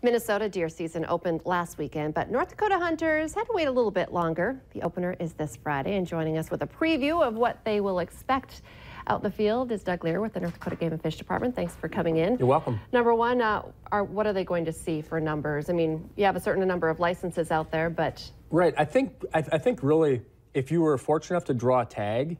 Minnesota deer season opened last weekend, but North Dakota hunters had to wait a little bit longer. The opener is this Friday, and joining us with a preview of what they will expect out in the field is Doug Lear with the North Dakota Game and Fish Department. Thanks for coming in. You're welcome. Number one, what are they going to see for numbers? I mean, you have a certain number of licenses out there, but... Right. I think really, if you were fortunate enough to draw a tag,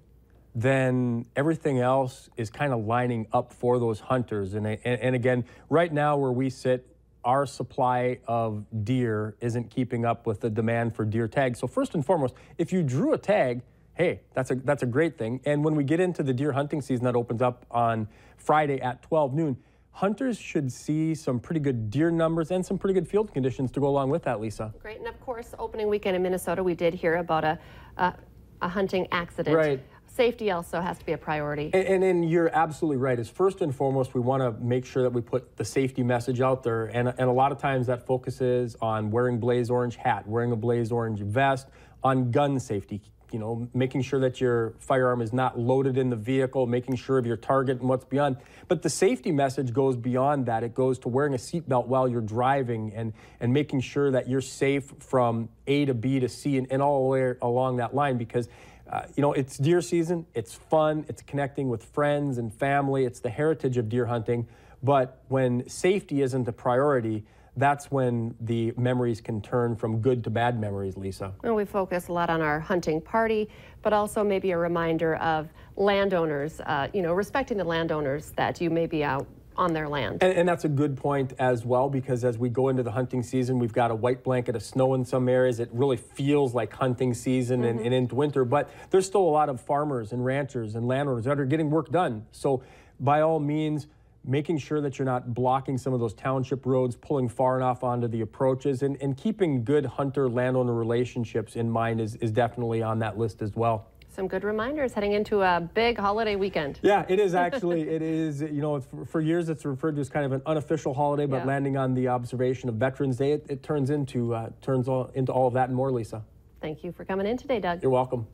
then everything else is kind of lining up for those hunters. And again, right now where we sit, our supply of deer isn't keeping up with the demand for deer tags. So first and foremost, if you drew a tag, hey, that's a great thing. And when we get into the deer hunting season that opens up on Friday at 12 noon, hunters should see some pretty good deer numbers and some pretty good field conditions to go along with that, Lisa. Great. And of course, opening weekend in Minnesota, we did hear about a hunting accident. Right. Safety also has to be a priority. And you're absolutely right. Is first and foremost, we want to make sure that we put the safety message out there. And a lot of times that focuses on wearing blaze orange hat, wearing a blaze orange vest, on gun safety. You know, making sure that your firearm is not loaded in the vehicle, making sure of your target and what's beyond. But the safety message goes beyond that. It goes to wearing a seatbelt while you're driving and making sure that you're safe from A to B to C and all the way along that line, because you know, it's deer season, it's fun, it's connecting with friends and family, it's the heritage of deer hunting. But when safety isn't a priority, that's when the memories can turn from good to bad memories, Lisa. Well, we focus a lot on our hunting party, but also maybe a reminder of landowners, you know, respecting the landowners that you may be out on their land. And that's a good point as well, because as we go into the hunting season, we've got a white blanket of snow in some areas. It really feels like hunting season and into winter, but there's still a lot of farmers and ranchers and landowners that are getting work done. So by all means, making sure that you're not blocking some of those township roads, pulling far enough onto the approaches, and keeping good hunter-landowner relationships in mind is definitely on that list as well. Some good reminders heading into a big holiday weekend. Yeah, it is actually. It is, you know, for years it's referred to as kind of an unofficial holiday, but landing on the observation of Veterans Day, it turns into all of that and more, Lisa. Thank you for coming in today, Doug. You're welcome.